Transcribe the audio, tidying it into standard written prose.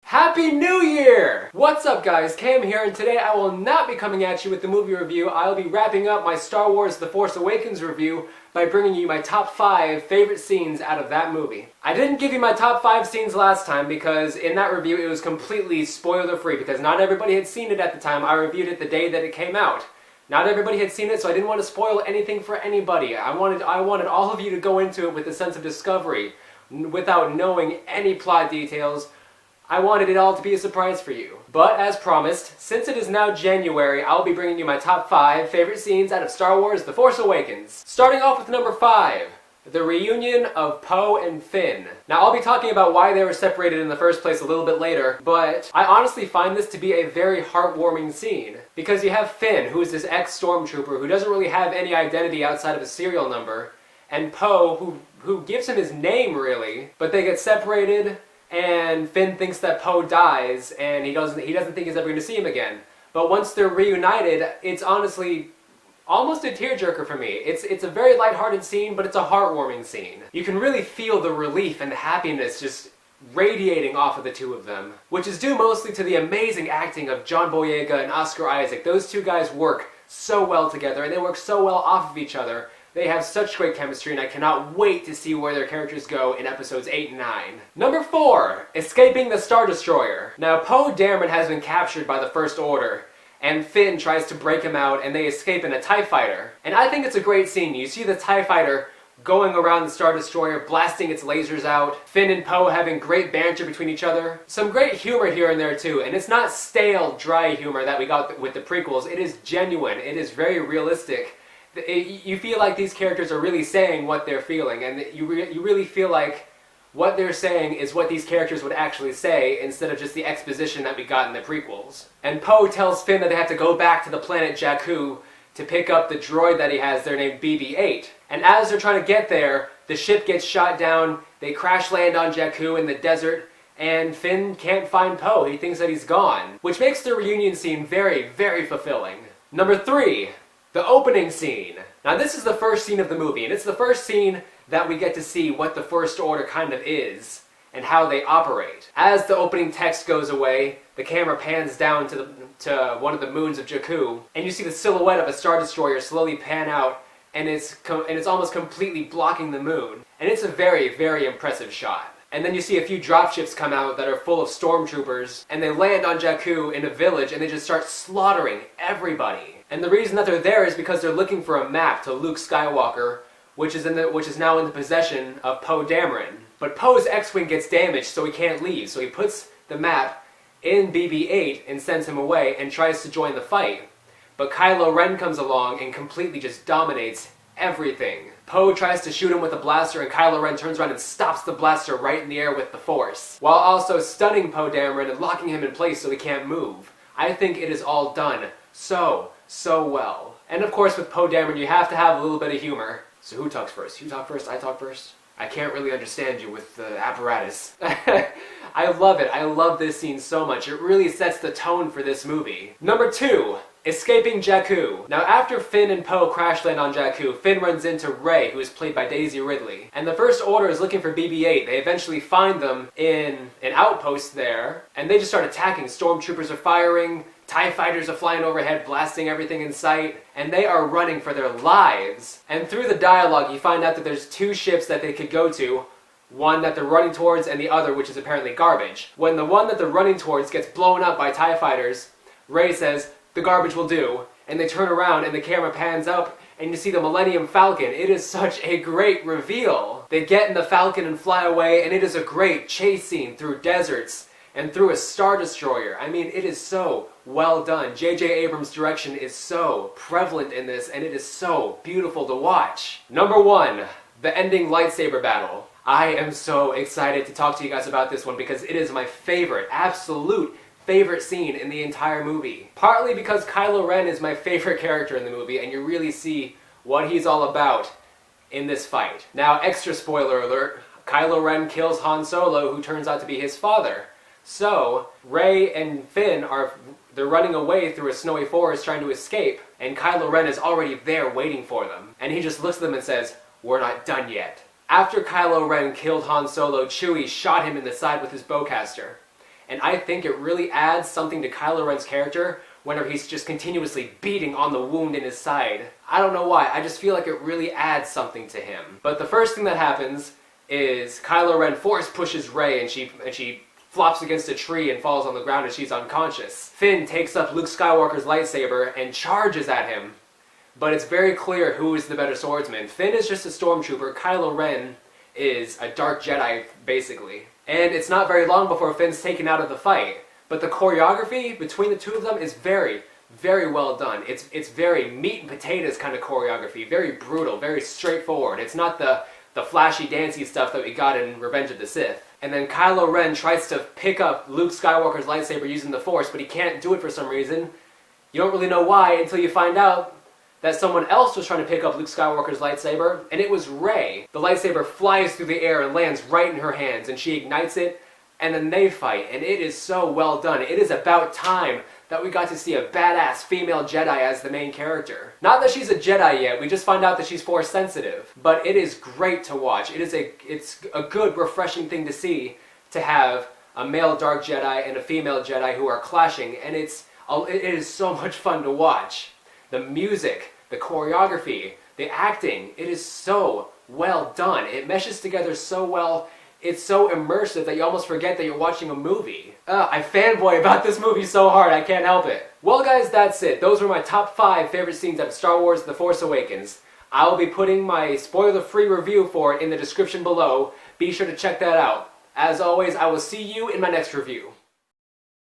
Happy New Year! What's up guys, Cam here, and today I will not be coming at you with the movie review. I'll be wrapping up my Star Wars The Force Awakens review by bringing you my top 5 favorite scenes out of that movie. I didn't give you my top 5 scenes last time because in that review it was completely spoiler free because not everybody had seen it at the time. I reviewed it the day that it came out. Not everybody had seen it, so I didn't want to spoil anything for anybody. I wanted all of you to go into it with a sense of discovery without knowing any plot details. I wanted it all to be a surprise for you. But as promised, since it is now January, I'll be bringing you my top 5 favorite scenes out of Star Wars The Force Awakens. Starting off with number 5, the reunion of Poe and Finn. Now I'll be talking about why they were separated in the first place a little bit later, but I honestly find this to be a very heartwarming scene. Because you have Finn, who is this ex-stormtrooper who doesn't really have any identity outside of a serial number, and Poe, who gives him his name really, but they get separated. And Finn thinks that Poe dies, and he doesn't think he's ever going to see him again. But once they're reunited, it's honestly almost a tearjerker for me. It's a very lighthearted scene, but it's a heartwarming scene. You can really feel the relief and the happiness just radiating off of the two of them, which is due mostly to the amazing acting of John Boyega and Oscar Isaac. Those two guys work so well together, and they work so well off of each other. They have such great chemistry, and I cannot wait to see where their characters go in episodes 8 and 9. Number 4, escaping the Star Destroyer. Now, Poe Dameron has been captured by the First Order, and Finn tries to break him out, and they escape in a TIE fighter. And I think it's a great scene. You see the TIE fighter going around the Star Destroyer, blasting its lasers out. Finn and Poe having great banter between each other. Some great humor here and there too, and it's not stale, dry humor that we got with the prequels. It is genuine. It is very realistic. You feel like these characters are really saying what they're feeling, and you really feel like what they're saying is what these characters would actually say instead of just the exposition that we got in the prequels. And Poe tells Finn that they have to go back to the planet Jakku to pick up the droid that he has there named BB-8. And as they're trying to get there, the ship gets shot down, they crash land on Jakku in the desert, and Finn can't find Poe. He thinks that he's gone, which makes the reunion scene very, very fulfilling. Number 3. The opening scene. Now this is the first scene of the movie, and it's the first scene that we get to see what the First Order kind of is, and how they operate. As the opening text goes away, the camera pans down to one of the moons of Jakku, and you see the silhouette of a Star Destroyer slowly pan out, and it's almost completely blocking the moon. And it's a very, very impressive shot. And then you see a few dropships come out that are full of stormtroopers, and they land on Jakku in a village, and they just start slaughtering everybody. And the reason that they're there is because they're looking for a map to Luke Skywalker, which is now in the possession of Poe Dameron. But Poe's X-Wing gets damaged, so he can't leave, so he puts the map in BB-8 and sends him away and tries to join the fight. But Kylo Ren comes along and completely just dominates everything. Poe tries to shoot him with a blaster, and Kylo Ren turns around and stops the blaster right in the air with the Force, while also stunning Poe Dameron and locking him in place so he can't move. I think it is all done so well. And of course with Poe Dameron you have to have a little bit of humor. So who talks first? You talk first? I talk first? I can't really understand you with the apparatus. I love it. I love this scene so much. It really sets the tone for this movie. Number 2. Escaping Jakku. Now after Finn and Poe crash land on Jakku, Finn runs into Rey, who is played by Daisy Ridley. And the First Order is looking for BB-8. They eventually find them in an outpost there, and they just start attacking. Stormtroopers are firing, TIE fighters are flying overhead, blasting everything in sight, and they are running for their lives. And through the dialogue, you find out that there's 2 ships that they could go to, one that they're running towards and the other which is apparently garbage. When the one that they're running towards gets blown up by TIE fighters, Rey says, "The garbage will do," and they turn around and the camera pans up and you see the Millennium Falcon. It is such a great reveal. They get in the Falcon and fly away, and it is a great chase scene through deserts and through a Star Destroyer. I mean, it is so well done. J.J. Abrams' direction is so prevalent in this, and it is so beautiful to watch. Number 1, the ending lightsaber battle. I am so excited to talk to you guys about this one because it is my favorite, absolute favorite scene in the entire movie. Partly because Kylo Ren is my favorite character in the movie, and you really see what he's all about in this fight. Now, extra spoiler alert, Kylo Ren kills Han Solo, who turns out to be his father. So, Rey and Finn they're running away through a snowy forest trying to escape, and Kylo Ren is already there waiting for them. And he just looks at them and says, "We're not done yet." After Kylo Ren killed Han Solo, Chewie shot him in the side with his bowcaster. and I think it really adds something to Kylo Ren's character whenever he's just continuously beating on the wound in his side. I don't know why, I just feel like it really adds something to him. But the first thing that happens is Kylo Ren force pushes Rey, and she flops against a tree and falls on the ground and she's unconscious. Finn takes up Luke Skywalker's lightsaber and charges at him. But it's very clear who is the better swordsman. Finn is just a stormtrooper, Kylo Ren is a dark Jedi, basically. And it's not very long before Finn's taken out of the fight. But the choreography between the two of them is very, very well done. It's very meat and potatoes kind of choreography, very brutal, very straightforward. It's not the flashy, dancy stuff that we got in Revenge of the Sith. And then Kylo Ren tries to pick up Luke Skywalker's lightsaber using the Force, but he can't do it for some reason. You don't really know why until you find out that someone else was trying to pick up Luke Skywalker's lightsaber, and it was Rey. The lightsaber flies through the air and lands right in her hands, and she ignites it, and then they fight, and it is so well done. It is about time that we got to see a badass female Jedi as the main character. Not that she's a Jedi yet, we just find out that she's Force sensitive. But it is great to watch. It's a good, refreshing thing to see, to have a male Dark Jedi and a female Jedi who are clashing, and it is so much fun to watch. The music, the choreography, the acting, it is so well done. It meshes together so well. It's so immersive that you almost forget that you're watching a movie. I fanboy about this movie so hard, I can't help it. Well guys, that's it. Those were my top 5 favorite scenes out of Star Wars The Force Awakens. I will be putting my spoiler-free review for it in the description below. Be sure to check that out. As always, I will see you in my next review.